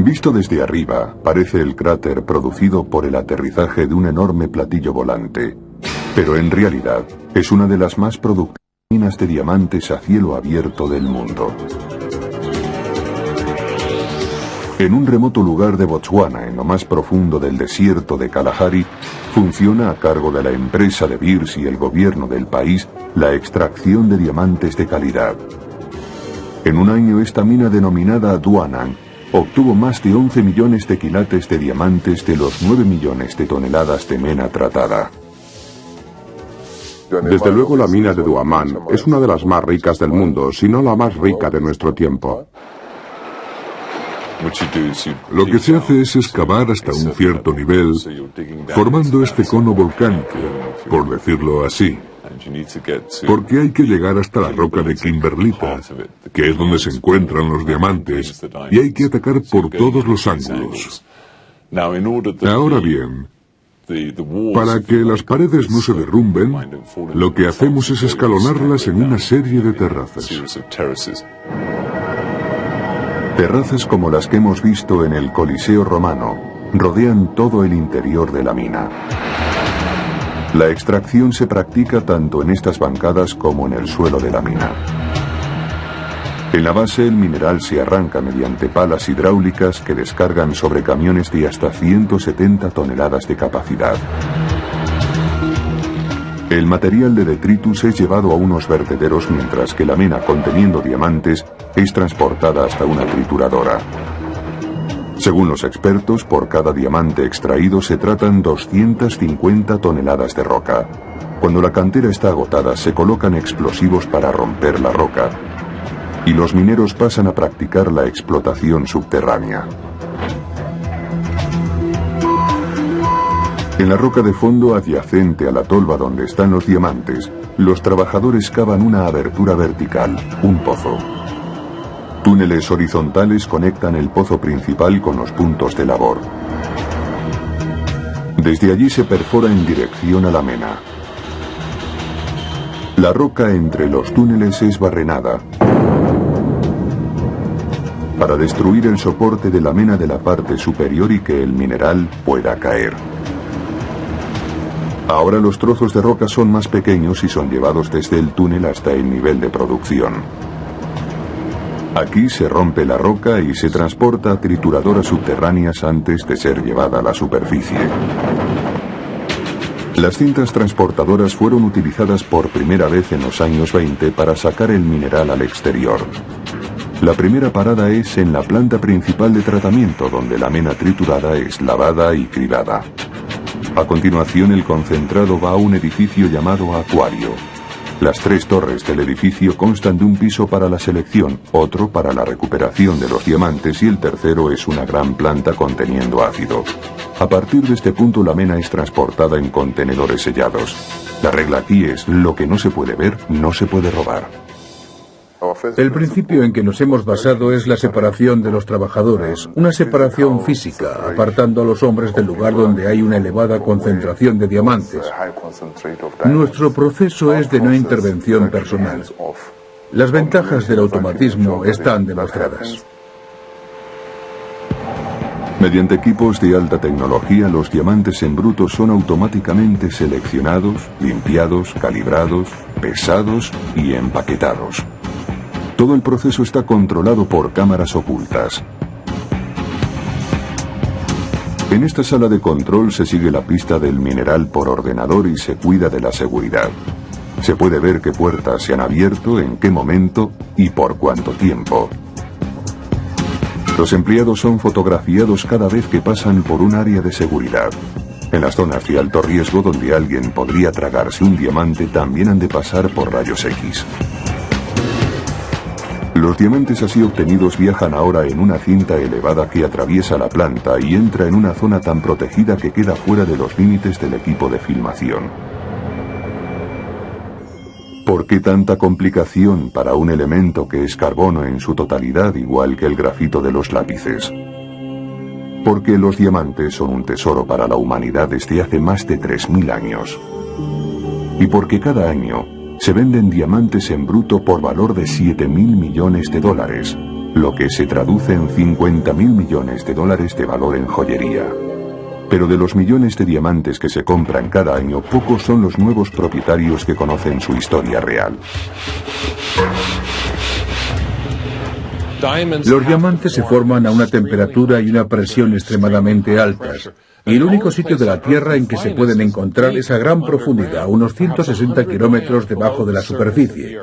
Visto desde arriba, parece el cráter producido por el aterrizaje de un enorme platillo volante, pero en realidad es una de las más productivas minas de diamantes a cielo abierto del mundo. En un remoto lugar de Botswana, en lo más profundo del desierto de Kalahari, funciona a cargo de la empresa de Beers y el gobierno del país la extracción de diamantes de calidad. En un año esta mina denominada Duanang obtuvo más de 11 millones de quilates de diamantes de los 9 millones de toneladas de mena tratada. Desde luego la mina de Duamán es una de las más ricas del mundo, si no la más rica de nuestro tiempo. Lo que se hace es excavar hasta un cierto nivel, formando este cono volcánico, por decirlo así. Porque hay que llegar hasta la roca de Kimberlita, que es donde se encuentran los diamantes, y hay que atacar por todos los ángulos. Ahora bien, para que las paredes no se derrumben, lo que hacemos es escalonarlas en una serie de terrazas. Terrazas como las que hemos visto en el Coliseo romano rodean todo el interior de la mina. La extracción se practica tanto en estas bancadas como en el suelo de la mina. En la base el mineral se arranca mediante palas hidráulicas que descargan sobre camiones de hasta 170 toneladas de capacidad. El material de detritus es llevado a unos vertederos mientras que la mena conteniendo diamantes es transportada hasta una trituradora. Según los expertos, por cada diamante extraído se tratan 250 toneladas de roca. Cuando la cantera está agotada, se colocan explosivos para romper la roca, y los mineros pasan a practicar la explotación subterránea. En la roca de fondo adyacente a la tolva donde están los diamantes, los trabajadores cavan una abertura vertical, un pozo. Túneles horizontales conectan el pozo principal con los puntos de labor. Desde allí se perfora en dirección a la mena. La roca entre los túneles es barrenada para destruir el soporte de la mena de la parte superior y que el mineral pueda caer. Ahora los trozos de roca son más pequeños y son llevados desde el túnel hasta el nivel de producción. Aquí se rompe la roca y se transporta a trituradoras subterráneas antes de ser llevada a la superficie. Las cintas transportadoras fueron utilizadas por primera vez en los años 20 para sacar el mineral al exterior. La primera parada es en la planta principal de tratamiento, donde la mena triturada es lavada y cribada. A continuación, el concentrado va a un edificio llamado acuario. Las 3 torres del edificio constan de un piso para la selección, otro para la recuperación de los diamantes y el tercero es una gran planta conteniendo ácido. A partir de este punto la mena es transportada en contenedores sellados. La regla aquí es: lo que no se puede ver, no se puede robar. El principio en que nos hemos basado es la separación de los trabajadores, una separación física, apartando a los hombres del lugar donde hay una elevada concentración de diamantes. Nuestro proceso es de no intervención personal. Las ventajas del automatismo están demostradas. Mediante equipos de alta tecnología, los diamantes en bruto son automáticamente seleccionados, limpiados, calibrados, pesados y empaquetados. Todo el proceso está controlado por cámaras ocultas. En esta sala de control se sigue la pista del mineral por ordenador y se cuida de la seguridad. Se puede ver qué puertas se han abierto, en qué momento y por cuánto tiempo. Los empleados son fotografiados cada vez que pasan por un área de seguridad. En las zonas de alto riesgo donde alguien podría tragarse un diamante también han de pasar por rayos X. Los diamantes así obtenidos viajan ahora en una cinta elevada que atraviesa la planta y entra en una zona tan protegida que queda fuera de los límites del equipo de filmación. ¿Por qué tanta complicación para un elemento que es carbono en su totalidad, igual que el grafito de los lápices? Porque los diamantes son un tesoro para la humanidad desde hace más de 3000 años. Y porque cada año se venden diamantes en bruto por valor de $7.000 millones, lo que se traduce en 50.000 millones de dólares de valor en joyería. Pero de los millones de diamantes que se compran cada año, pocos son los nuevos propietarios que conocen su historia real. Los diamantes se forman a una temperatura y una presión extremadamente altas, y el único sitio de la Tierra en que se pueden encontrar es a gran profundidad, unos 160 kilómetros debajo de la superficie.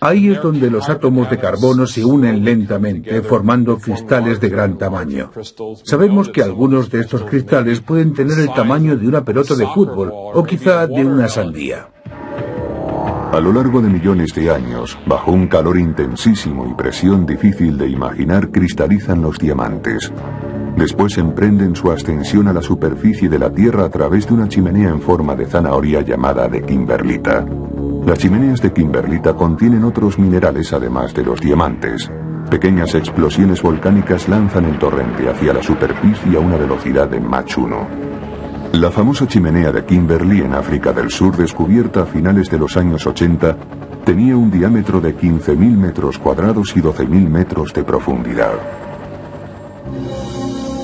Ahí es donde los átomos de carbono se unen lentamente, formando cristales de gran tamaño. Sabemos que algunos de estos cristales pueden tener el tamaño de una pelota de fútbol, o quizá de una sandía. A lo largo de millones de años, bajo un calor intensísimo y presión difícil de imaginar, cristalizan los diamantes. Después emprenden su ascensión a la superficie de la Tierra a través de una chimenea en forma de zanahoria llamada de kimberlita. Las chimeneas de kimberlita contienen otros minerales además de los diamantes. Pequeñas explosiones volcánicas lanzan el torrente hacia la superficie a una velocidad de Mach 1. La famosa chimenea de Kimberley en África del Sur, descubierta a finales de los años 80, tenía un diámetro de 15.000 metros cuadrados y 12.000 metros de profundidad.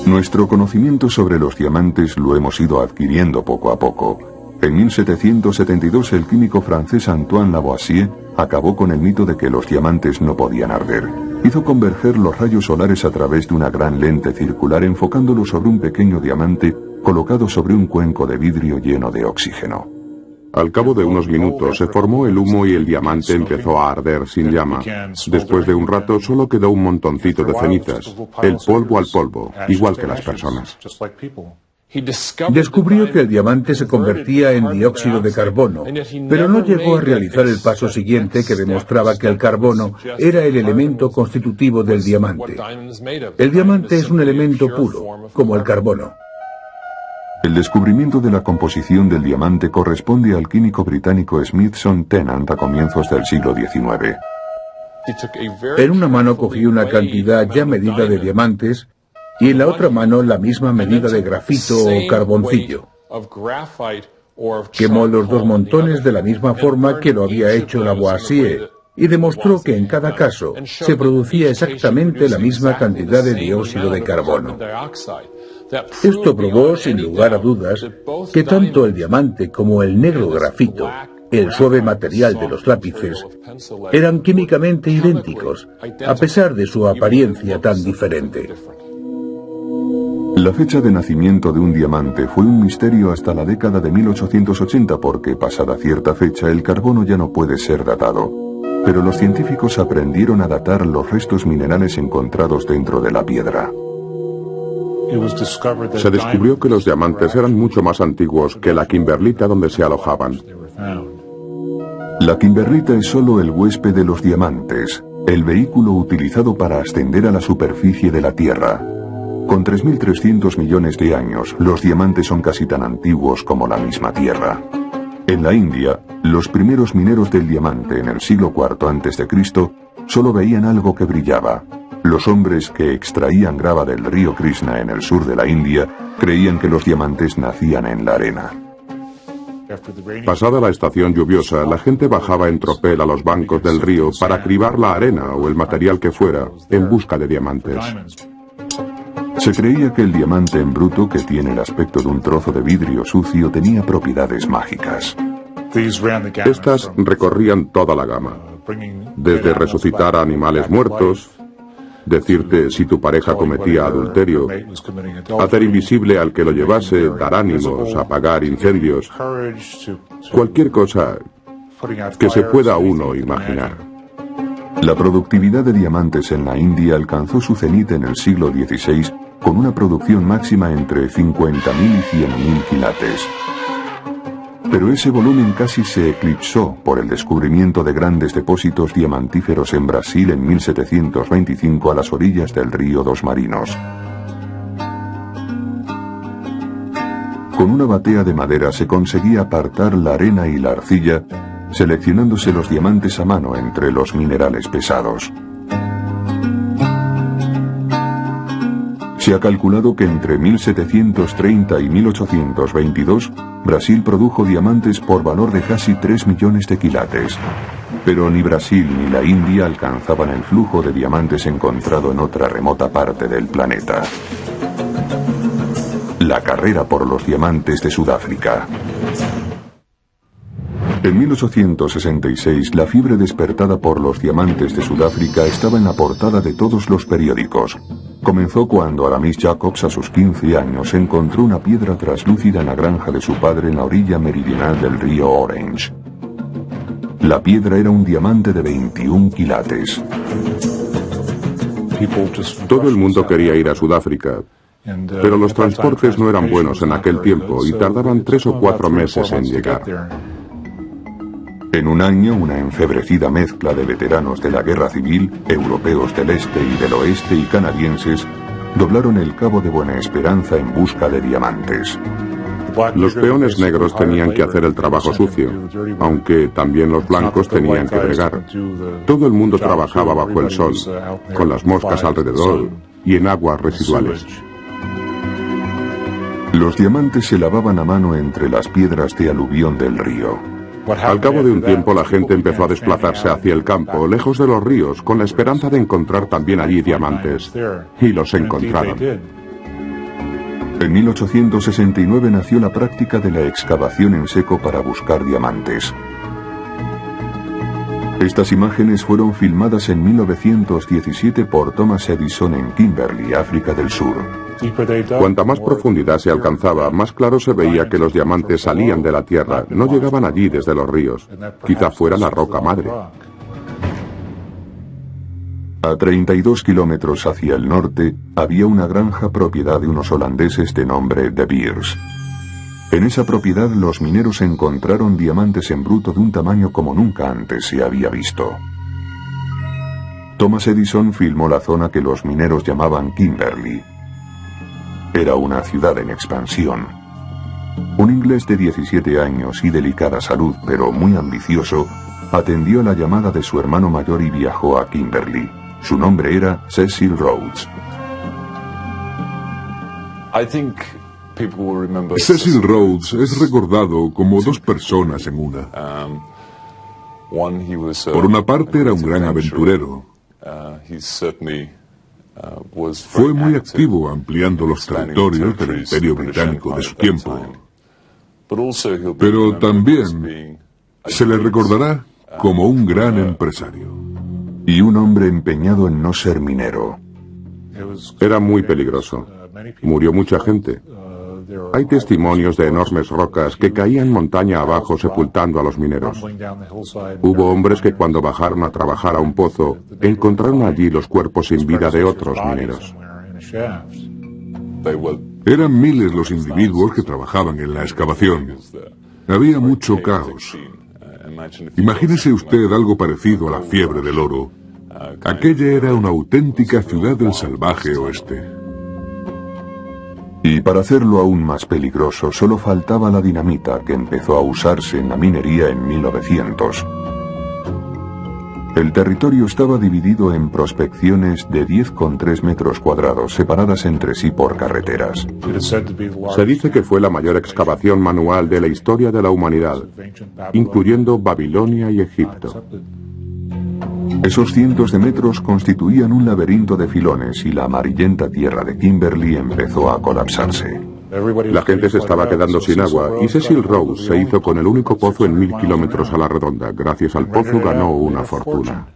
Nuestro conocimiento sobre los diamantes lo hemos ido adquiriendo poco a poco. En 1772 el químico francés Antoine Lavoisier acabó con el mito de que los diamantes no podían arder. Hizo converger los rayos solares a través de una gran lente circular, enfocándolo sobre un pequeño diamante colocado sobre un cuenco de vidrio lleno de oxígeno. Al cabo de unos minutos se formó el humo y el diamante empezó a arder sin llama. Después de un rato solo quedó un montoncito de cenizas, el polvo al polvo, igual que las personas. Descubrió que el diamante se convertía en dióxido de carbono, pero no llegó a realizar el paso siguiente que demostraba que el carbono era el elemento constitutivo del diamante. El diamante es un elemento puro, como el carbono. El descubrimiento de la composición del diamante corresponde al químico británico Smithson Tennant a comienzos del siglo XIX. En una mano cogió una cantidad ya medida de diamantes y en la otra mano la misma medida de grafito o carboncillo. Quemó los dos montones de la misma forma que lo había hecho Lavoisier y demostró que en cada caso se producía exactamente la misma cantidad de dióxido de carbono. Esto probó, sin lugar a dudas, que tanto el diamante como el negro grafito, el suave material de los lápices, eran químicamente idénticos, a pesar de su apariencia tan diferente. La fecha de nacimiento de un diamante fue un misterio hasta la década de 1880 porque, pasada cierta fecha, el carbono ya no puede ser datado. Pero los científicos aprendieron a datar los restos minerales encontrados dentro de la piedra. Se descubrió que los diamantes eran mucho más antiguos que la kimberlita donde se alojaban. La kimberlita es solo el huésped de los diamantes, el vehículo utilizado para ascender a la superficie de la Tierra. Con 3.300 millones de años, los diamantes son casi tan antiguos como la misma Tierra. En la India, los primeros mineros del diamante en el siglo IV a.C. solo veían algo que brillaba. Los hombres que extraían grava del río Krishna en el sur de la India creían que los diamantes nacían en la arena. Pasada la estación lluviosa, la gente bajaba en tropel a los bancos del río para cribar la arena o el material que fuera en busca de diamantes. Se creía que el diamante en bruto, que tiene el aspecto de un trozo de vidrio sucio, tenía propiedades mágicas. Estas recorrían toda la gama, desde resucitar a animales muertos, decirte si tu pareja cometía adulterio, hacer invisible al que lo llevase, dar ánimos, apagar incendios, cualquier cosa que se pueda uno imaginar. La productividad de diamantes en la India alcanzó su cenit en el siglo XVI con una producción máxima entre 50.000 y 100.000 quilates. Pero ese volumen casi se eclipsó por el descubrimiento de grandes depósitos diamantíferos en Brasil en 1725 a las orillas del río Dos Marinos. Con una batea de madera se conseguía apartar la arena y la arcilla, seleccionándose los diamantes a mano entre los minerales pesados. Se ha calculado que entre 1730 y 1822, Brasil produjo diamantes por valor de casi 3 millones de quilates. Pero ni Brasil ni la India alcanzaban el flujo de diamantes encontrado en otra remota parte del planeta. La carrera por los diamantes de Sudáfrica. En 1866, la fiebre despertada por los diamantes de Sudáfrica estaba en la portada de todos los periódicos. Comenzó cuando Aramis Jacobs, a sus 15 años, encontró una piedra traslúcida en la granja de su padre en la orilla meridional del río Orange. La piedra era un diamante de 21 quilates. Todo el mundo quería ir a Sudáfrica, pero los transportes no eran buenos en aquel tiempo y tardaban 3 o 4 meses en llegar. En un año, una enfebrecida mezcla de veteranos de la guerra civil, europeos del este y del oeste y canadienses, doblaron el Cabo de Buena Esperanza en busca de diamantes. Los peones negros tenían que hacer el trabajo sucio, aunque también los blancos tenían que bregar. Todo el mundo trabajaba bajo el sol, con las moscas alrededor y en aguas residuales. Los diamantes se lavaban a mano entre las piedras de aluvión del río. Al cabo de un tiempo la gente empezó a desplazarse hacia el campo, lejos de los ríos, con la esperanza de encontrar también allí diamantes. Y los encontraron. En 1869 nació la práctica de la excavación en seco para buscar diamantes. Estas imágenes fueron filmadas en 1917 por Thomas Edison en Kimberley, África del Sur. Cuanta más profundidad se alcanzaba, más claro se veía que los diamantes salían de la tierra, no llegaban allí desde los ríos. Quizá fuera la roca madre. A 32 kilómetros hacia el norte había una granja propiedad de unos holandeses de nombre De Beers. En esa propiedad los mineros encontraron diamantes en bruto de un tamaño como nunca antes se había visto. Thomas Edison filmó la zona que los mineros llamaban Kimberley. Era una ciudad en expansión. Un inglés de 17 años y delicada salud, pero muy ambicioso, atendió la llamada de su hermano mayor y viajó a Kimberley. Su nombre era Cecil Rhodes. Cecil Rhodes es recordado como dos personas en una. Por una parte era un gran aventurero. Fue muy activo ampliando los territorios del Imperio Británico de su tiempo. Pero también se le recordará como un gran empresario. Y un hombre empeñado en no ser minero. Era muy peligroso. Murió mucha gente. Hay testimonios de enormes rocas que caían montaña abajo sepultando a los mineros. Hubo hombres que cuando bajaron a trabajar a un pozo, encontraron allí los cuerpos sin vida de otros mineros. Eran miles los individuos que trabajaban en la excavación. Había mucho caos. Imagínese usted algo parecido a la fiebre del oro. Aquella era una auténtica ciudad del salvaje oeste. Y para hacerlo aún más peligroso, solo faltaba la dinamita que empezó a usarse en la minería en 1900. El territorio estaba dividido en prospecciones de 10,3 metros cuadrados, separadas entre sí por carreteras. Se dice que fue la mayor excavación manual de la historia de la humanidad, incluyendo Babilonia y Egipto. Esos cientos de metros constituían un laberinto de filones y la amarillenta tierra de Kimberley empezó a colapsarse. La gente se estaba quedando sin agua y Cecil Rhodes se hizo con el único pozo en 1000 kilómetros a la redonda. Gracias al pozo ganó una fortuna.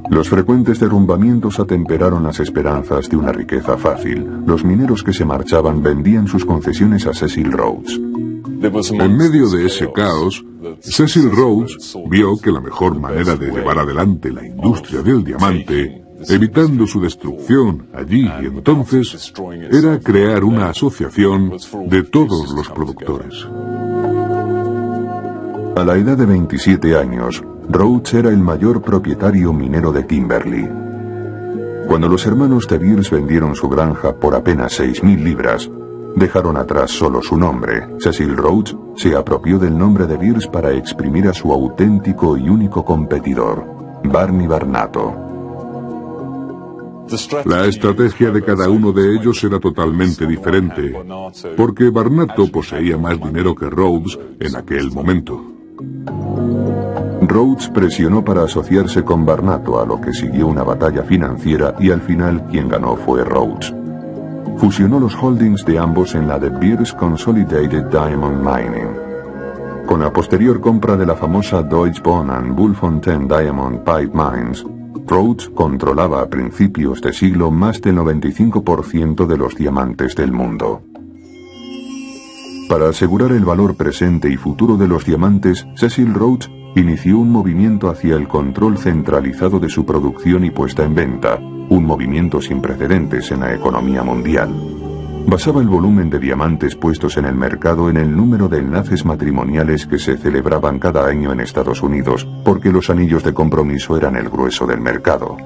Los frecuentes derrumbamientos atemperaron las esperanzas de una riqueza fácil. Los mineros que se marchaban vendían sus concesiones a Cecil Rhodes. En medio de ese caos, Cecil Rhodes vio que la mejor manera de llevar adelante la industria del diamante, evitando su destrucción allí y entonces, era crear una asociación de todos los productores. A la edad de 27 años, Rhodes era el mayor propietario minero de Kimberley. Cuando los hermanos De Beers vendieron su granja por apenas 6.000 libras, dejaron atrás solo su nombre. Cecil Rhodes se apropió del nombre De Beers para exprimir a su auténtico y único competidor, Barney Barnato. La estrategia de cada uno de ellos era totalmente diferente, porque Barnato poseía más dinero que Rhodes en aquel momento. Rhodes presionó para asociarse con Barnato, a lo que siguió una batalla financiera y al final quien ganó fue Rhodes. Fusionó los holdings de ambos en la De Beers Consolidated Diamond Mining. Con la posterior compra de la famosa Deutsche Bahn and Bulfontein Diamond Pipe Mines, Rhodes controlaba a principios de siglo más del 95% de los diamantes del mundo. Para asegurar el valor presente y futuro de los diamantes, Cecil Rhodes inició un movimiento hacia el control centralizado de su producción y puesta en venta, un movimiento sin precedentes en la economía mundial. Basaba el volumen de diamantes puestos en el mercado en el número de enlaces matrimoniales que se celebraban cada año en Estados Unidos, porque los anillos de compromiso eran el grueso del mercado.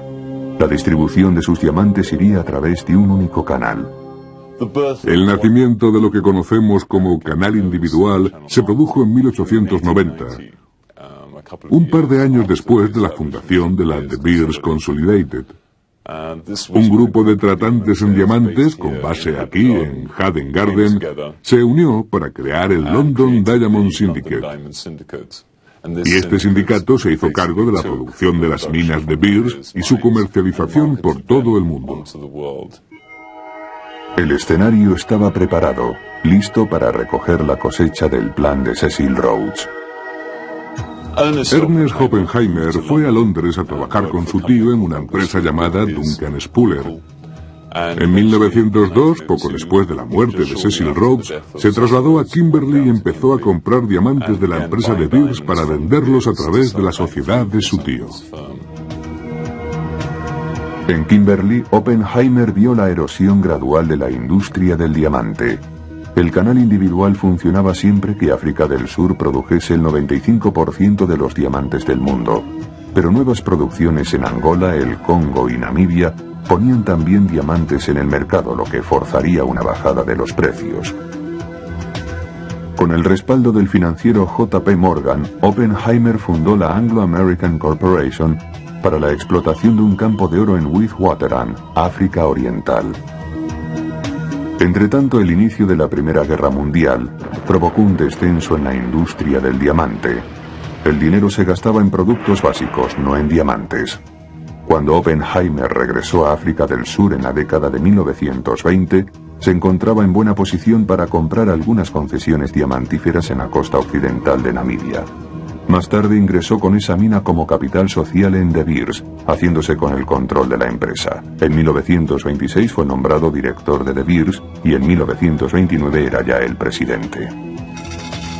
La distribución de sus diamantes iría a través de un único canal. El nacimiento de lo que conocemos como canal individual se produjo en 1890, un par de años después de la fundación de la De Beers Consolidated. Un grupo de tratantes en diamantes, con base aquí en Haddon Garden, se unió para crear el London Diamond Syndicate. Y este sindicato se hizo cargo de la producción de las minas de Beers y su comercialización por todo el mundo. El escenario estaba preparado, listo para recoger la cosecha del plan de Cecil Rhodes. Ernest Oppenheimer fue a Londres a trabajar con su tío en una empresa llamada Duncan Spuller. En 1902, poco después de la muerte de Cecil Rhodes, se trasladó a Kimberley y empezó a comprar diamantes de la empresa De Beers para venderlos a través de la sociedad de su tío. En Kimberley, Oppenheimer vio la erosión gradual de la industria del diamante. El canal individual funcionaba siempre que África del Sur produjese el 95% de los diamantes del mundo, pero nuevas producciones en Angola, el Congo y Namibia ponían también diamantes en el mercado, lo que forzaría una bajada de los precios. Con el respaldo del financiero J.P. Morgan, Oppenheimer fundó la Anglo American Corporation para la explotación de un campo de oro en Witwatersrand, África Oriental. Entretanto, el inicio de la Primera Guerra Mundial provocó un descenso en la industria del diamante. El dinero se gastaba en productos básicos, no en diamantes. Cuando Oppenheimer regresó a África del Sur en la década de 1920, se encontraba en buena posición para comprar algunas concesiones diamantíferas en la costa occidental de Namibia. Más tarde ingresó con esa mina como capital social en De Beers, haciéndose con el control de la empresa. En 1926 fue nombrado director de De Beers y en 1929 era ya el presidente.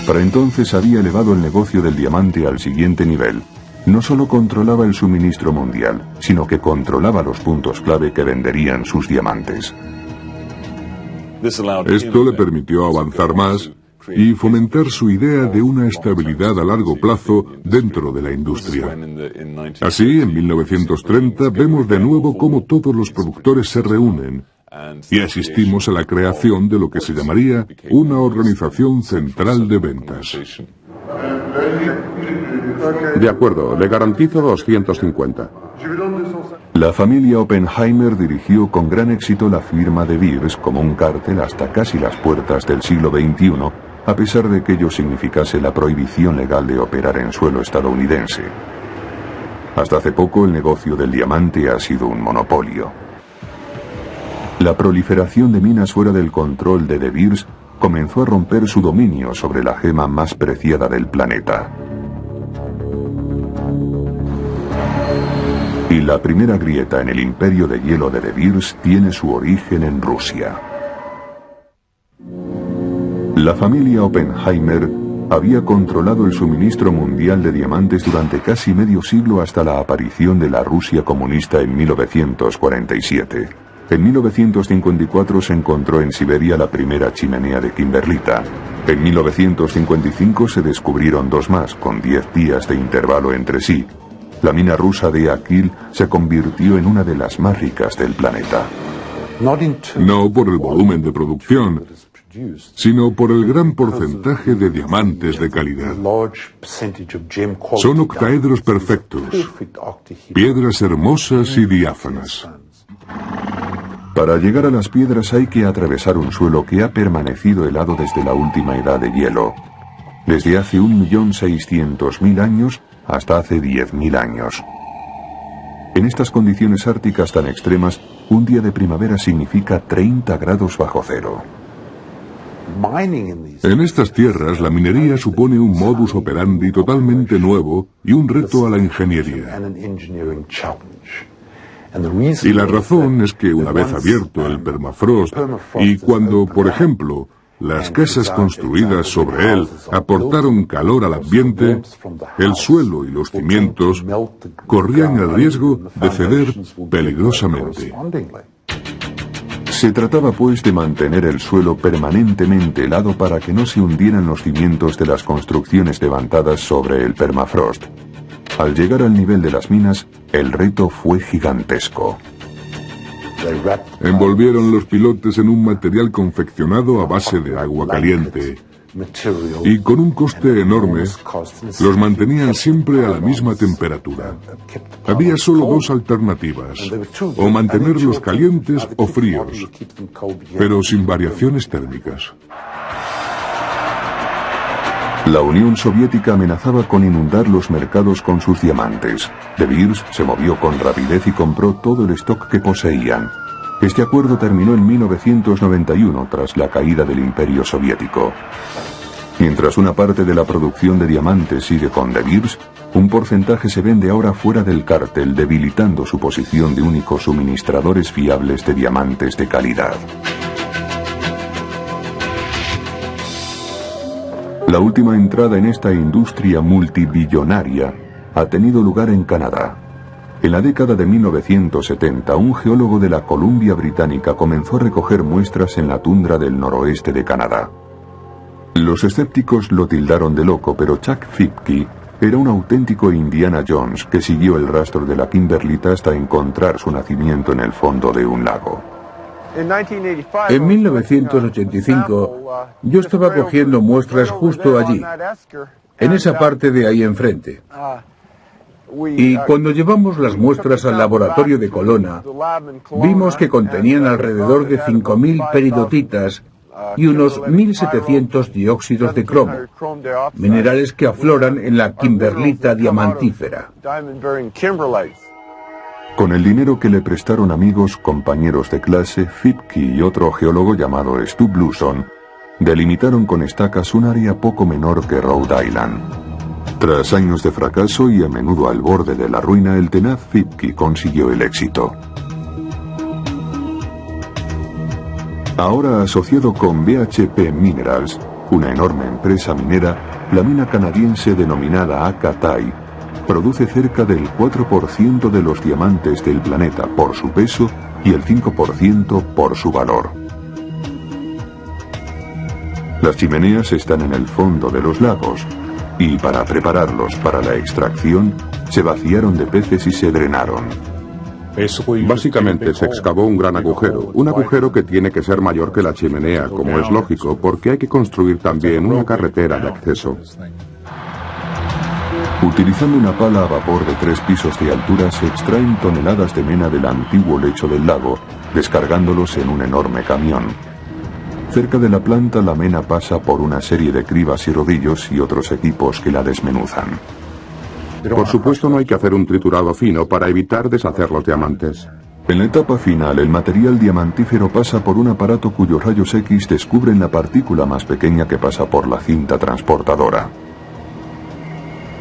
Para entonces había elevado el negocio del diamante al siguiente nivel. No solo controlaba el suministro mundial, sino que controlaba los puntos clave que venderían sus diamantes. Esto le permitió avanzar más y fomentar su idea de una estabilidad a largo plazo dentro de la industria. Así, en 1930 vemos de nuevo cómo todos los productores se reúnen y asistimos a la creación de lo que se llamaría una organización central de ventas. De acuerdo, le garantizo 250. La familia Oppenheimer dirigió con gran éxito la firma De Beers como un cártel hasta casi las puertas del siglo XXI, a pesar de que ello significase la prohibición legal de operar en suelo estadounidense. Hasta hace poco el negocio del diamante ha sido un monopolio. La proliferación de minas fuera del control de De Beers comenzó a romper su dominio sobre la gema más preciada del planeta. Y la primera grieta en el imperio de hielo de De Beers tiene su origen en Rusia. La familia Oppenheimer había controlado el suministro mundial de diamantes durante casi medio siglo hasta la aparición de la Rusia comunista en 1947. En 1954 se encontró en Siberia la primera chimenea de kimberlita. En 1955 se descubrieron dos más, con 10 días de intervalo entre sí. La mina rusa de Akil se convirtió en una de las más ricas del planeta. No por el volumen de producción, sino por el gran porcentaje de diamantes de calidad. Son octaedros perfectos, piedras hermosas y diáfanas. Para llegar a las piedras hay que atravesar un suelo que ha permanecido helado desde la última edad de hielo. Desde hace 1.600.000 años, hasta hace 10.000 años. En estas condiciones árticas tan extremas, un día de primavera significa 30 grados bajo cero. En estas tierras, la minería supone un modus operandi totalmente nuevo y un reto a la ingeniería. Y la razón es que una vez abierto el permafrost y cuando, por ejemplo, las casas construidas sobre él aportaron calor al ambiente, el suelo y los cimientos corrían el riesgo de ceder peligrosamente. Se trataba pues de mantener el suelo permanentemente helado para que no se hundieran los cimientos de las construcciones levantadas sobre el permafrost. Al llegar al nivel de las minas, el reto fue gigantesco. Envolvieron los pilotes en un material confeccionado a base de agua caliente y con un coste enorme los mantenían siempre a la misma temperatura. Había solo dos alternativas, o mantenerlos calientes o fríos, pero sin variaciones térmicas. La Unión Soviética amenazaba con inundar los mercados con sus diamantes. De Beers se movió con rapidez y compró todo el stock que poseían. Este acuerdo terminó en 1991 tras la caída del Imperio Soviético. Mientras una parte de la producción de diamantes sigue con De Beers, un porcentaje se vende ahora fuera del cártel, debilitando su posición de únicos suministradores fiables de diamantes de calidad. La última entrada en esta industria multibillonaria ha tenido lugar en Canadá. En la década de 1970, un geólogo de la Columbia Británica comenzó a recoger muestras en la tundra del noroeste de Canadá. Los escépticos lo tildaron de loco, pero Chuck Fipke era un auténtico Indiana Jones que siguió el rastro de la kimberlita hasta encontrar su nacimiento en el fondo de un lago. En 1985, yo estaba cogiendo muestras justo allí, en esa parte de ahí enfrente. Y cuando llevamos las muestras al laboratorio de Kelowna, vimos que contenían alrededor de 5.000 peridotitas y unos 1.700 dióxidos de cromo, minerales que afloran en la kimberlita diamantífera. Con el dinero que le prestaron amigos, compañeros de clase, Fipke y otro geólogo llamado Stu Bluson, delimitaron con estacas un área poco menor que Rhode Island. Tras años de fracaso y a menudo al borde de la ruina, el tenaz Fipke consiguió el éxito. Ahora asociado con BHP Minerals, una enorme empresa minera, la mina canadiense denominada Acatai produce cerca del 4% de los diamantes del planeta por su peso y el 5% por su valor. Las chimeneas están en el fondo de los lagos y para prepararlos para la extracción se vaciaron de peces y se drenaron. Básicamente se excavó un gran agujero, un agujero que tiene que ser mayor que la chimenea, como es lógico, porque hay que construir también una carretera de acceso. Utilizando una pala a vapor de 3 pisos de altura se extraen toneladas de mena del antiguo lecho del lago, descargándolos en un enorme camión. Cerca de la planta la mena pasa por una serie de cribas y rodillos y otros equipos que la desmenuzan. Por supuesto no hay que hacer un triturado fino para evitar deshacer los diamantes. En la etapa final, el material diamantífero pasa por un aparato cuyos rayos X descubren la partícula más pequeña que pasa por la cinta transportadora.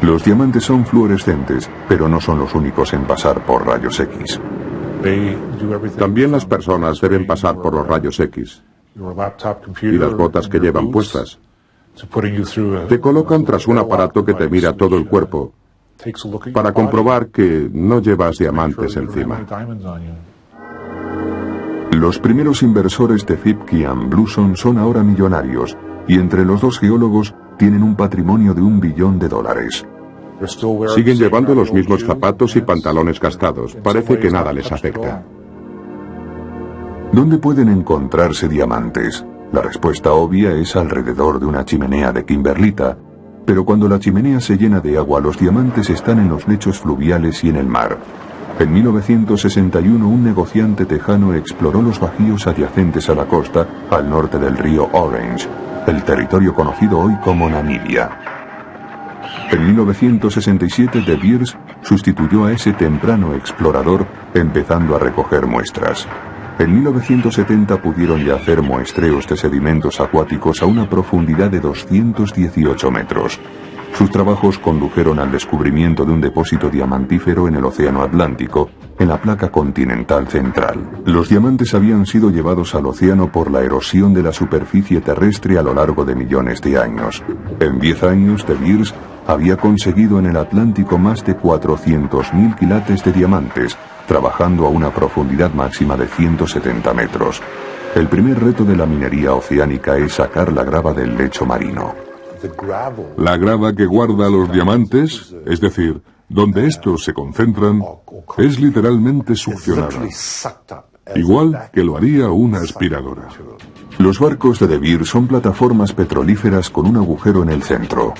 Los diamantes son fluorescentes, pero no son los únicos en pasar por rayos X. También las personas deben pasar por los rayos X. Y las botas que llevan puestas te colocan tras un aparato que te mira todo el cuerpo para comprobar que no llevas diamantes encima. Los primeros inversores de Fipke y Bluson son ahora millonarios y entre los dos geólogos tienen un patrimonio de $1 billón. Siguen llevando los mismos zapatos y pantalones gastados. Parece que nada les afecta. ¿Dónde pueden encontrarse diamantes? La respuesta obvia es alrededor de una chimenea de kimberlita, pero cuando la chimenea se llena de agua, los diamantes están en los lechos fluviales y en el mar. En 1961, un negociante tejano exploró los bajíos adyacentes a la costa, al norte del río Orange, el territorio conocido hoy como Namibia. En 1967, De Beers sustituyó a ese temprano explorador empezando a recoger muestras. En 1970 pudieron ya hacer muestreos de sedimentos acuáticos a una profundidad de 218 metros. Sus trabajos condujeron al descubrimiento de un depósito diamantífero en el Océano Atlántico, en la placa continental central. Los diamantes habían sido llevados al océano por la erosión de la superficie terrestre a lo largo de millones de años. En 10 años, De Beers había conseguido en el Atlántico más de 400.000 quilates de diamantes, trabajando a una profundidad máxima de 170 metros. El primer reto de la minería oceánica es sacar la grava del lecho marino. La grava que guarda los diamantes, es decir, donde estos se concentran, es literalmente succionada, igual que lo haría una aspiradora. Los barcos de De Beers son plataformas petrolíferas con un agujero en el centro.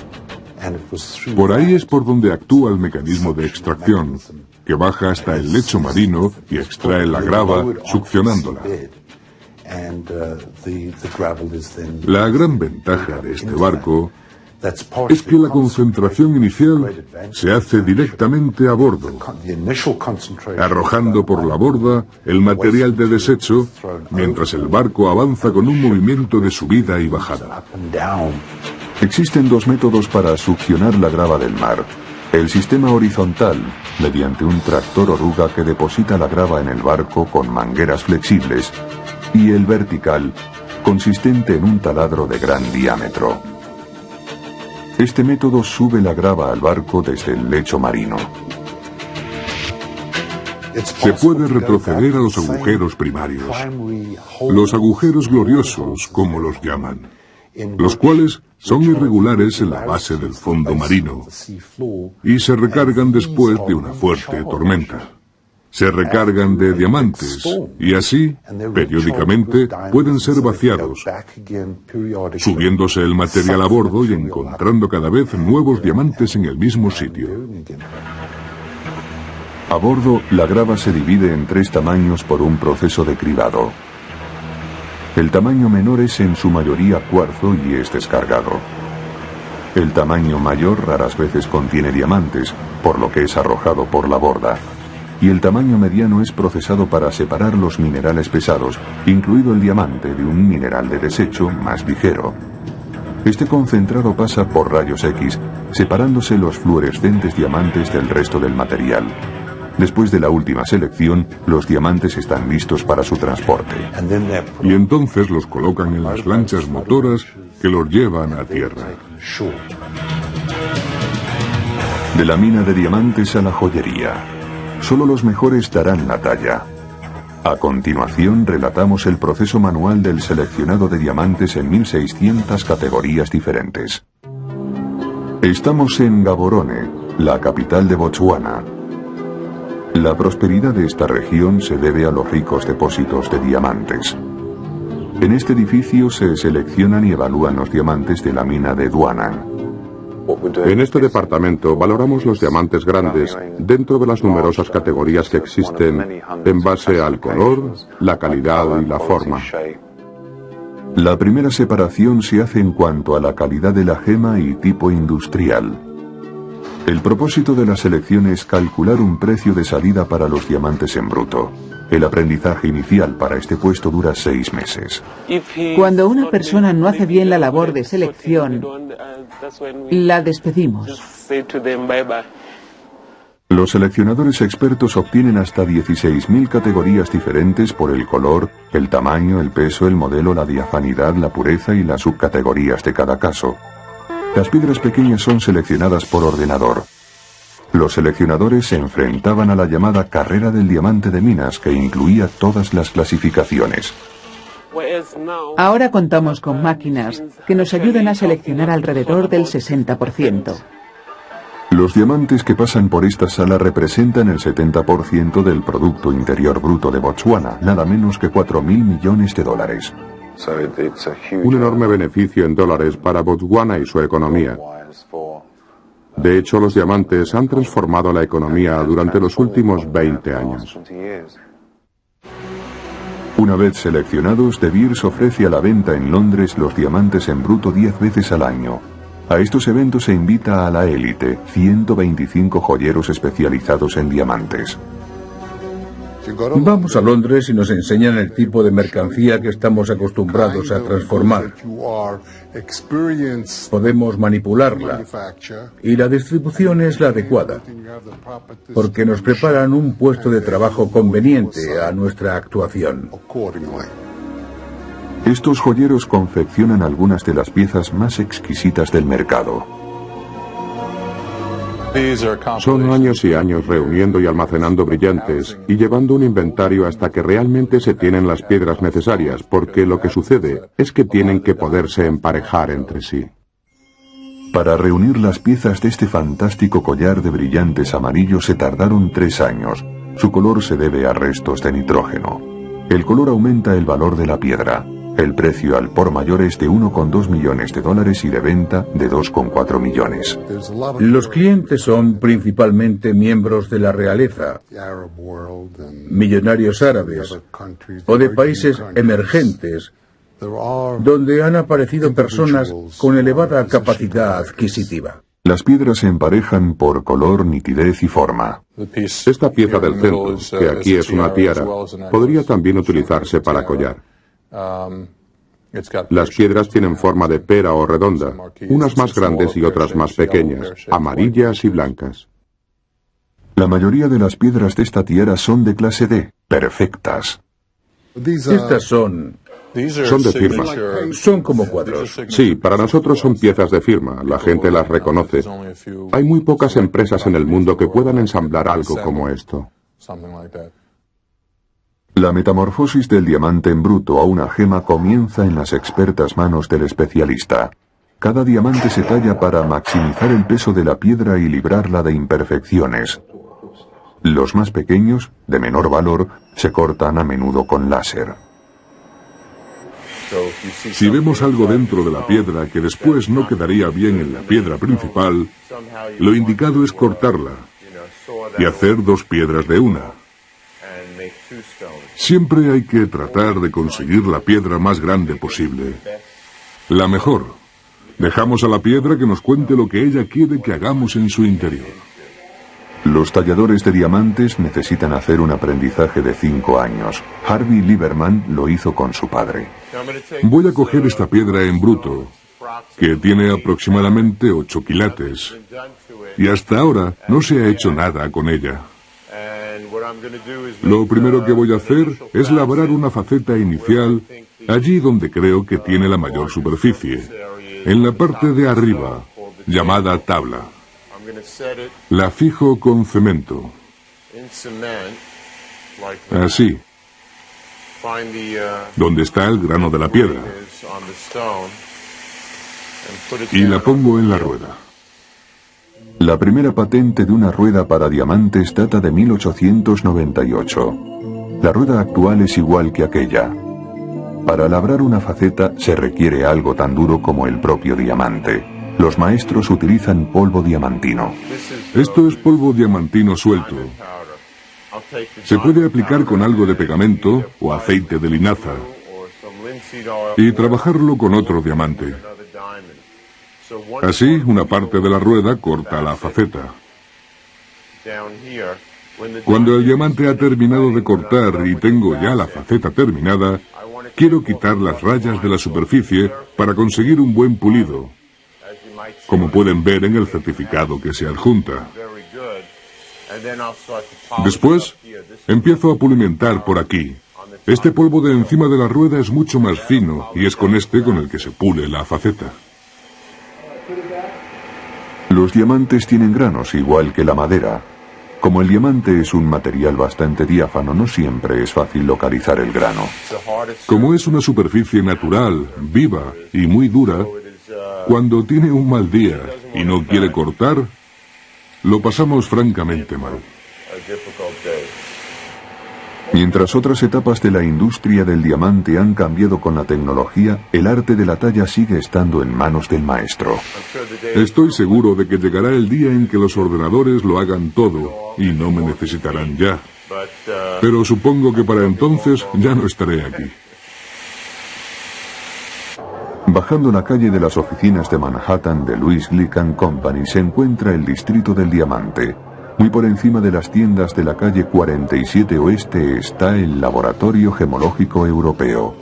Por ahí es por donde actúa el mecanismo de extracción, que baja hasta el lecho marino y extrae la grava, succionándola. La gran ventaja de este barco es que la concentración inicial se hace directamente a bordo, arrojando por la borda el material de desecho, mientras el barco avanza con un movimiento de subida y bajada. Existen dos métodos para succionar la grava del mar. El sistema horizontal, mediante un tractor oruga que deposita la grava en el barco con mangueras flexibles, y el vertical, consistente en un taladro de gran diámetro. Este método sube la grava al barco desde el lecho marino. Se puede retroceder a los agujeros primarios, los agujeros gloriosos, como los llaman, los cuales son irregulares en la base del fondo marino y se recargan después de una fuerte tormenta. Se recargan de diamantes y así, periódicamente, pueden ser vaciados, subiéndose el material a bordo y encontrando cada vez nuevos diamantes en el mismo sitio. A bordo, la grava se divide en 3 tamaños por un proceso de cribado. El tamaño menor es en su mayoría cuarzo y es descargado. El tamaño mayor raras veces contiene diamantes, por lo que es arrojado por la borda. Y el tamaño mediano es procesado para separar los minerales pesados, incluido el diamante, de un mineral de desecho más ligero. Este concentrado pasa por rayos X, separándose los fluorescentes diamantes del resto del material. Después de la última selección, los diamantes están listos para su transporte. Y entonces los colocan en las lanchas motoras que los llevan a tierra. De la mina de diamantes a la joyería. Solo los mejores darán la talla. A continuación, relatamos el proceso manual del seleccionado de diamantes en 1600 categorías diferentes. Estamos en Gaborone, la capital de Botswana. La prosperidad de esta región se debe a los ricos depósitos de diamantes. En este edificio se seleccionan y evalúan los diamantes de la mina de Duanan. En este departamento valoramos los diamantes grandes dentro de las numerosas categorías que existen en base al color, la calidad y la forma. La primera separación se hace en cuanto a la calidad de la gema y tipo industrial. El propósito de la selección es calcular un precio de salida para los diamantes en bruto. El aprendizaje inicial para este puesto dura 6 meses. Cuando una persona no hace bien la labor de selección, la despedimos. Los seleccionadores expertos obtienen hasta 16.000 categorías diferentes por el color, el tamaño, el peso, el modelo, la diafanidad, la pureza y las subcategorías de cada caso. Las piedras pequeñas son seleccionadas por ordenador. Los seleccionadores se enfrentaban a la llamada carrera del diamante de minas, que incluía todas las clasificaciones. Ahora contamos con máquinas que nos ayudan a seleccionar alrededor del 60%. Los diamantes que pasan por esta sala representan el 70% del Producto Interior Bruto de Botswana, nada menos que $4.000 millones. Un enorme beneficio en dólares para Botswana y su economía. De hecho, los diamantes han transformado la economía durante los últimos 20 años. Una vez seleccionados, De Beers ofrece a la venta en Londres los diamantes en bruto 10 veces al año. A estos eventos se invita a la élite, 125 joyeros especializados en diamantes. Vamos a Londres y nos enseñan el tipo de mercancía que estamos acostumbrados a transformar. Podemos manipularla y la distribución es la adecuada, porque nos preparan un puesto de trabajo conveniente a nuestra actuación. Estos joyeros confeccionan algunas de las piezas más exquisitas del mercado. Son años y años reuniendo y almacenando brillantes y llevando un inventario hasta que realmente se tienen las piedras necesarias, porque lo que sucede es que tienen que poderse emparejar entre sí. Para reunir las piezas de este fantástico collar de brillantes amarillos se tardaron 3 años. Su color se debe a restos de nitrógeno. El color aumenta el valor de la piedra. El precio al por mayor es de $1,2 millones y de venta de $2,4 millones. Los clientes son principalmente miembros de la realeza, millonarios árabes o de países emergentes, donde han aparecido personas con elevada capacidad adquisitiva. Las piedras se emparejan por color, nitidez y forma. Esta pieza del centro, que aquí es una tiara, podría también utilizarse para collar. Las piedras tienen forma de pera o redonda, unas más grandes y otras más pequeñas, amarillas y blancas. La mayoría de las piedras de esta tiara son de clase D, perfectas. Estas son de firma. Son como cuadros. Sí, para nosotros son piezas de firma, la gente las reconoce. Hay muy pocas empresas en el mundo que puedan ensamblar algo como esto. La metamorfosis del diamante en bruto a una gema comienza en las expertas manos del especialista. Cada diamante se talla para maximizar el peso de la piedra y librarla de imperfecciones. Los más pequeños, de menor valor, se cortan a menudo con láser. Si vemos algo dentro de la piedra que después no quedaría bien en la piedra principal, lo indicado es cortarla y hacer 2 piedras de una. Siempre hay que tratar de conseguir la piedra más grande posible. La mejor. Dejamos a la piedra que nos cuente lo que ella quiere que hagamos en su interior. Los talladores de diamantes necesitan hacer un aprendizaje de 5 años. Harvey Lieberman lo hizo con su padre. Voy a coger esta piedra en bruto, que tiene aproximadamente 8 quilates, y hasta ahora no se ha hecho nada con ella. Lo primero que voy a hacer es labrar una faceta inicial allí donde creo que tiene la mayor superficie, en la parte de arriba, llamada tabla. La fijo con cemento. Así. Donde está el grano de la piedra. Y la pongo en la rueda. La primera patente de una rueda para diamantes data de 1898. La rueda actual es igual que aquella. Para labrar una faceta se requiere algo tan duro como el propio diamante. Los maestros utilizan polvo diamantino. Esto es polvo diamantino suelto. Se puede aplicar con algo de pegamento o aceite de linaza y trabajarlo con otro diamante. Así, una parte de la rueda corta la faceta. Cuando el diamante ha terminado de cortar y tengo ya la faceta terminada, quiero quitar las rayas de la superficie para conseguir un buen pulido, como pueden ver en el certificado que se adjunta. Después, empiezo a pulimentar por aquí. Este polvo de encima de la rueda es mucho más fino y es con este con el que se pule la faceta. Los diamantes tienen granos igual que la madera. Como el diamante es un material bastante diáfano, no siempre es fácil localizar el grano. Como es una superficie natural, viva y muy dura, cuando tiene un mal día y no quiere cortar, lo pasamos francamente mal. Mientras otras etapas de la industria del diamante han cambiado con la tecnología, el arte de la talla sigue estando en manos del maestro. Estoy seguro de que llegará el día en que los ordenadores lo hagan todo y no me necesitarán ya. Pero supongo que para entonces ya no estaré aquí. Bajando la calle de las oficinas de Manhattan de Louis Glick & Company se encuentra el Distrito del Diamante. Muy por encima de las tiendas de la calle 47 Oeste está el Laboratorio Gemológico Europeo.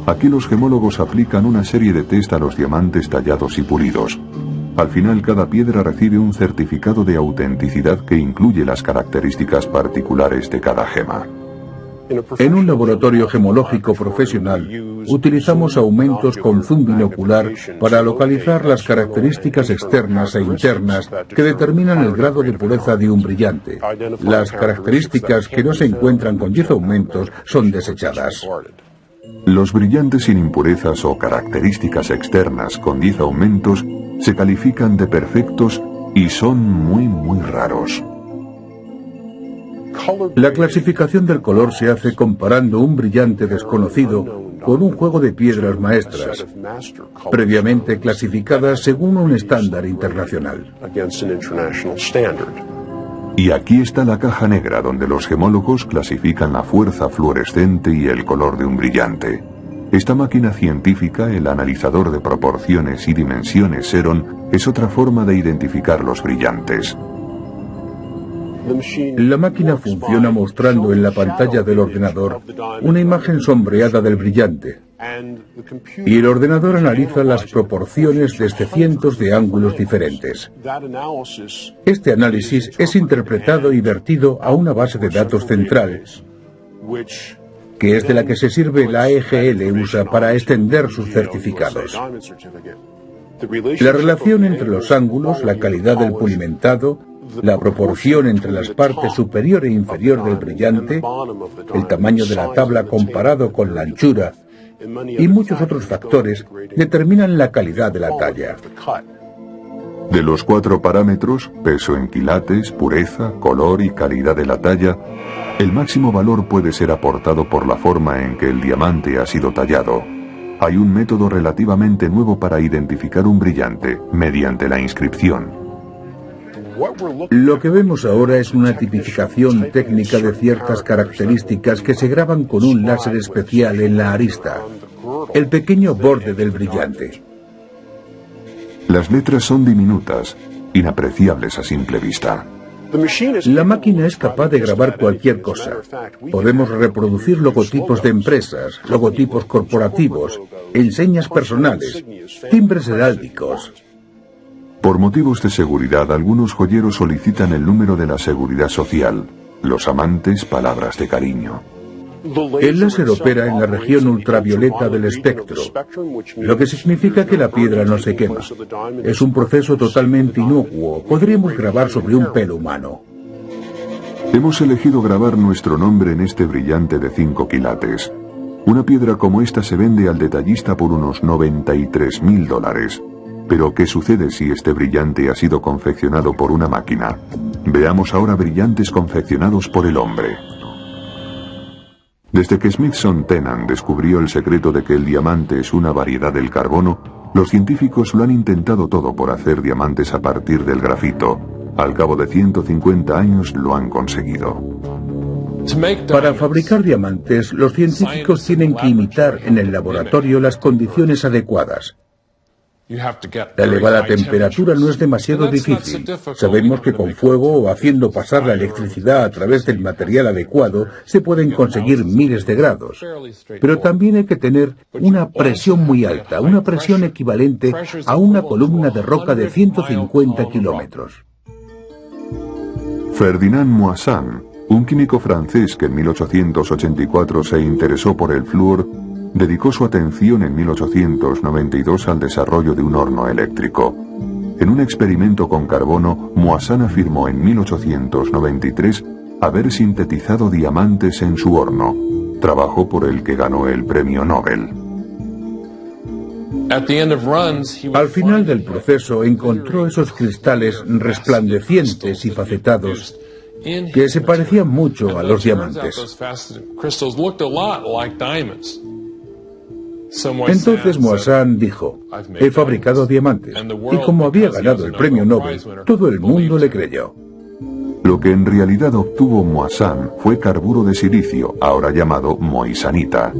Aquí los gemólogos aplican una serie de test a los diamantes tallados y pulidos. Al final, cada piedra recibe un certificado de autenticidad que incluye las características particulares de cada gema. En un laboratorio gemológico profesional, utilizamos aumentos con zoom binocular para localizar las características externas e internas que determinan el grado de pureza de un brillante. Las características que no se encuentran con 10 aumentos son desechadas. Los brillantes sin impurezas o características externas con 10 aumentos se califican de perfectos y son muy raros. La clasificación del color se hace comparando un brillante desconocido con un juego de piedras maestras, previamente clasificadas según un estándar internacional. Y aquí está la caja negra donde los gemólogos clasifican la fuerza fluorescente y el color de un brillante. Esta máquina científica, el analizador de proporciones y dimensiones Xeron, es otra forma de identificar los brillantes. La máquina funciona mostrando en la pantalla del ordenador una imagen sombreada del brillante, y el ordenador analiza las proporciones desde cientos de ángulos diferentes. Este análisis es interpretado y vertido a una base de datos central, que es de la que se sirve la AEGL USA para extender sus certificados. La relación entre los ángulos, la calidad del pulimentado, la proporción entre las partes superior e inferior del brillante, el tamaño de la tabla comparado con la anchura y muchos otros factores determinan la calidad de la talla. De los 4 parámetros, peso en quilates, pureza, color y calidad de la talla, el máximo valor puede ser aportado por la forma en que el diamante ha sido tallado. Hay un método relativamente nuevo para identificar un brillante, mediante la inscripción. Lo que vemos ahora es una tipificación técnica de ciertas características que se graban con un láser especial en la arista, el pequeño borde del brillante. Las letras son diminutas, inapreciables a simple vista. La máquina es capaz de grabar cualquier cosa. Podemos reproducir logotipos de empresas, logotipos corporativos, enseñas personales, timbres heráldicos. Por motivos de seguridad, algunos joyeros solicitan el número de la seguridad social. Los amantes, palabras de cariño. El láser opera en la región ultravioleta del espectro, lo que significa que la piedra no se quema. Es un proceso totalmente inocuo. Podríamos grabar sobre un pelo humano. Hemos elegido grabar nuestro nombre en este brillante de 5 quilates. Una piedra como esta se vende al detallista por unos $93.000. Pero, ¿qué sucede si este brillante ha sido confeccionado por una máquina? Veamos ahora brillantes confeccionados por el hombre. Desde que Smithson Tennant descubrió el secreto de que el diamante es una variedad del carbono, los científicos lo han intentado todo por hacer diamantes a partir del grafito. Al cabo de 150 años lo han conseguido. Para fabricar diamantes, los científicos tienen que imitar en el laboratorio las condiciones adecuadas. La elevada temperatura no es demasiado difícil. Sabemos que con fuego o haciendo pasar la electricidad a través del material adecuado se pueden conseguir miles de grados. Pero también hay que tener una presión muy alta, una presión equivalente a una columna de roca de 150 kilómetros. Ferdinand Moissan, un químico francés que en 1884 se interesó por el flúor, dedicó su atención en 1892 al desarrollo de un horno eléctrico. En un experimento con carbono, Moissan afirmó en 1893 haber sintetizado diamantes en su horno, trabajo por el que ganó el premio Nobel. Al final del proceso encontró esos cristales resplandecientes y facetados que se parecían mucho a los diamantes. Entonces Moissan dijo: he fabricado diamantes. Y como había ganado el premio Nobel, todo el mundo le creyó. Lo que en realidad obtuvo Moissan fue carburo de silicio, ahora llamado moissanita.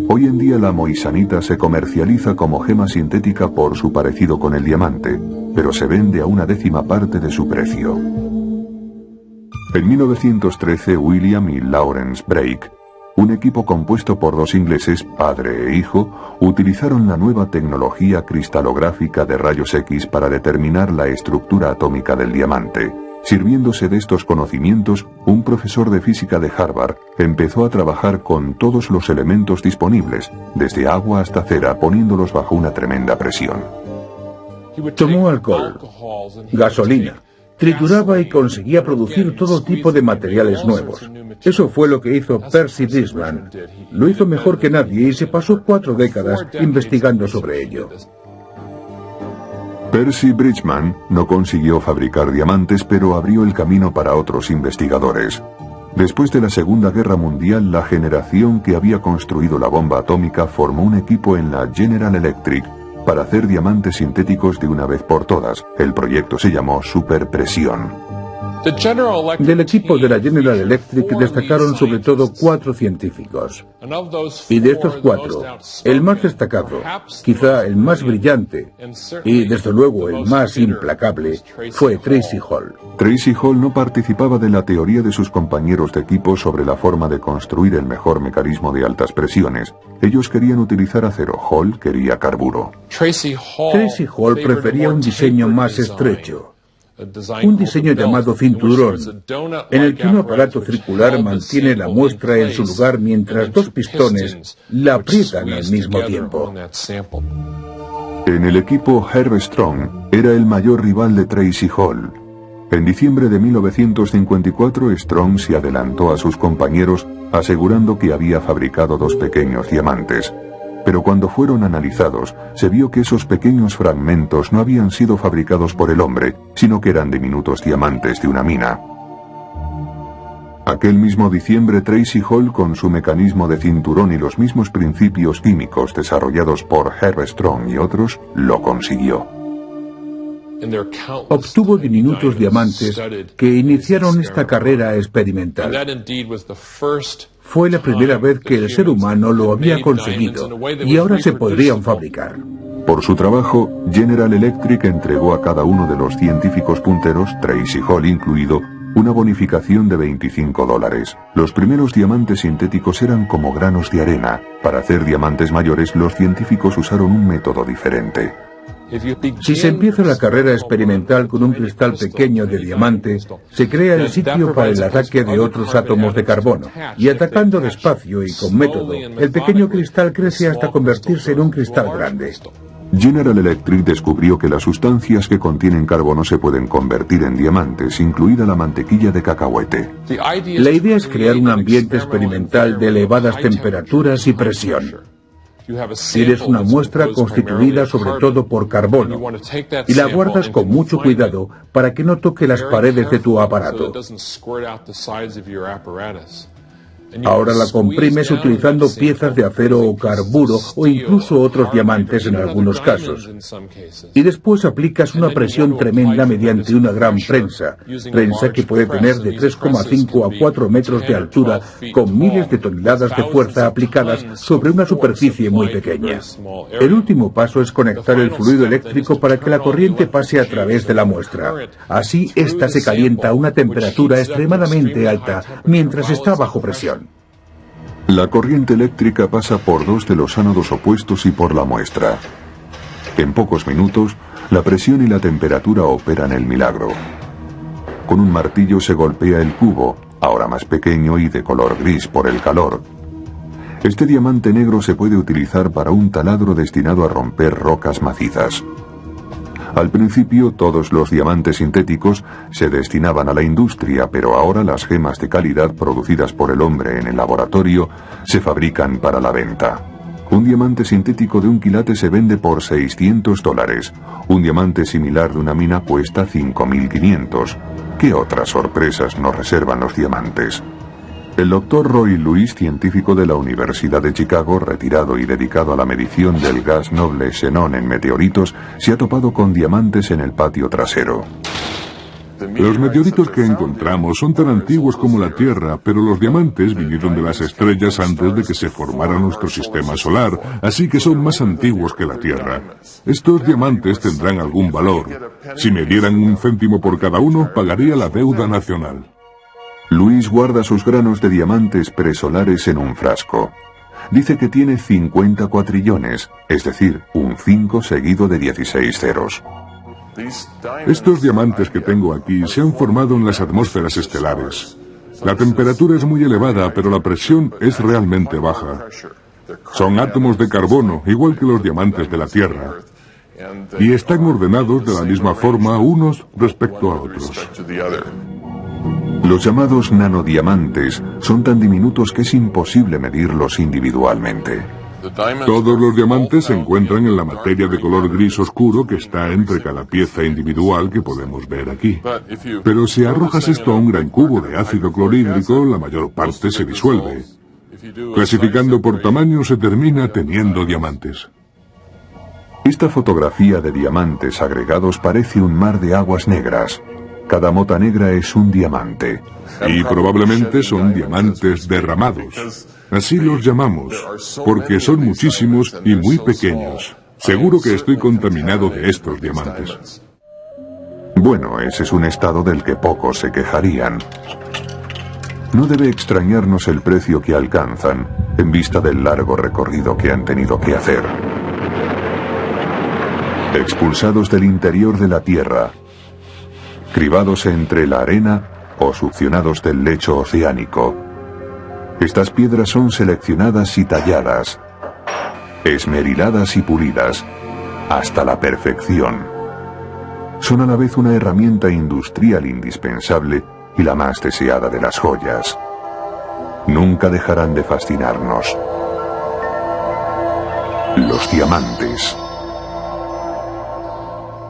Hoy en día la moisanita se comercializa como gema sintética por su parecido con el diamante, pero se vende a una 1/10 parte de su precio. En 1913, William y Lawrence Brake, un equipo compuesto por 2 ingleses, padre e hijo, utilizaron la nueva tecnología cristalográfica de rayos X para determinar la estructura atómica del diamante. Sirviéndose de estos conocimientos, un profesor de física de Harvard empezó a trabajar con todos los elementos disponibles, desde agua hasta cera, poniéndolos bajo una tremenda presión. Tomó alcohol, gasolina, trituraba y conseguía producir todo tipo de materiales nuevos. Eso fue lo que hizo Percy Bridgman. Lo hizo mejor que nadie y se pasó 4 décadas investigando sobre ello. Percy Bridgman no consiguió fabricar diamantes, pero abrió el camino para otros investigadores. Después de la Segunda Guerra Mundial, la generación que había construido la bomba atómica formó un equipo en la General Electric para hacer diamantes sintéticos de una vez por todas. El proyecto se llamó Superpresión. Del equipo de la General Electric destacaron sobre todo 4 científicos. Y de estos 4, el más destacado, quizá el más brillante y desde luego el más implacable, fue Tracy Hall. Tracy Hall no participaba de la teoría de sus compañeros de equipo sobre la forma de construir el mejor mecanismo de altas presiones. Ellos querían utilizar acero, Hall quería carburo. Tracy Hall prefería un diseño más estrecho. Un diseño llamado cinturón, en el que un aparato circular mantiene la muestra en su lugar mientras 2 pistones la aprietan al mismo tiempo. En el equipo, Herb Strong era el mayor rival de Tracy Hall. En diciembre de 1954, Strong se adelantó a sus compañeros asegurando que había fabricado 2 pequeños diamantes. Pero cuando fueron analizados, se vio que esos pequeños fragmentos no habían sido fabricados por el hombre, sino que eran diminutos diamantes de una mina. Aquel mismo diciembre, Tracy Hall, con su mecanismo de cinturón y los mismos principios químicos desarrollados por Herb Strong y otros, lo consiguió. Obtuvo diminutos diamantes que iniciaron esta carrera experimental. Fue la primera vez que el ser humano lo había conseguido y ahora se podrían fabricar. Por su trabajo, General Electric entregó a cada uno de los científicos punteros, Tracy Hall incluido, una bonificación de $25. Los primeros diamantes sintéticos eran como granos de arena. Para hacer diamantes mayores, los científicos usaron un método diferente. Si se empieza la carrera experimental con un cristal pequeño de diamante, se crea el sitio para el ataque de otros átomos de carbono, y atacando despacio y con método, el pequeño cristal crece hasta convertirse en un cristal grande. General Electric descubrió que las sustancias que contienen carbono se pueden convertir en diamantes, incluida la mantequilla de cacahuete. La idea es crear un ambiente experimental de elevadas temperaturas y presión. Tienes una muestra constituida sobre todo por carbono y la guardas con mucho cuidado para que no toque las paredes de tu aparato. Ahora la comprimes utilizando piezas de acero o carburo o incluso otros diamantes en algunos casos. Y después aplicas una presión tremenda mediante una gran prensa que puede tener de 3,5 a 4 metros de altura con miles de toneladas de fuerza aplicadas sobre una superficie muy pequeña. El último paso es conectar el fluido eléctrico para que la corriente pase a través de la muestra. Así, ésta se calienta a una temperatura extremadamente alta mientras está bajo presión. La corriente eléctrica pasa por 2 de los ánodos opuestos y por la muestra. En pocos minutos, la presión y la temperatura operan el milagro. Con un martillo se golpea el cubo, ahora más pequeño y de color gris por el calor. Este diamante negro se puede utilizar para un taladro destinado a romper rocas macizas. Al principio, todos los diamantes sintéticos se destinaban a la industria, pero ahora las gemas de calidad producidas por el hombre en el laboratorio se fabrican para la venta. Un diamante sintético de 1 quilate se vende por $600. Un diamante similar de una mina cuesta $5.500. ¿Qué otras sorpresas nos reservan los diamantes? El doctor Roy Lewis, científico de la Universidad de Chicago, retirado y dedicado a la medición del gas noble xenón en meteoritos, se ha topado con diamantes en el patio trasero. Los meteoritos que encontramos son tan antiguos como la Tierra, pero los diamantes vinieron de las estrellas antes de que se formara nuestro sistema solar, así que son más antiguos que la Tierra. Estos diamantes tendrán algún valor. Si me dieran 1 céntimo por cada uno, pagaría la deuda nacional. Luis guarda sus granos de diamantes presolares en un frasco. Dice que tiene 50 cuatrillones, es decir, un 5 seguido de 16 ceros. Estos diamantes que tengo aquí se han formado en las atmósferas estelares. La temperatura es muy elevada, pero la presión es realmente baja. Son átomos de carbono, igual que los diamantes de la Tierra. Y están ordenados de la misma forma unos respecto a otros. Los llamados nanodiamantes son tan diminutos que es imposible medirlos individualmente. Todos los diamantes se encuentran en la materia de color gris oscuro que está entre cada pieza individual que podemos ver aquí. Pero si arrojas esto a un gran cubo de ácido clorhídrico, la mayor parte se disuelve. Clasificando por tamaño se termina teniendo diamantes. Esta fotografía de diamantes agregados parece un mar de aguas negras. Cada mota negra es un diamante. Y probablemente son diamantes derramados. Así los llamamos, porque son muchísimos y muy pequeños. Seguro que estoy contaminado de estos diamantes. Bueno, ese es un estado del que pocos se quejarían. No debe extrañarnos el precio que alcanzan, en vista del largo recorrido que han tenido que hacer. Expulsados del interior de la Tierra, cribados entre la arena o succionados del lecho oceánico. Estas piedras son seleccionadas y talladas, esmeriladas y pulidas, hasta la perfección. Son a la vez una herramienta industrial indispensable y la más deseada de las joyas. Nunca dejarán de fascinarnos. Los diamantes.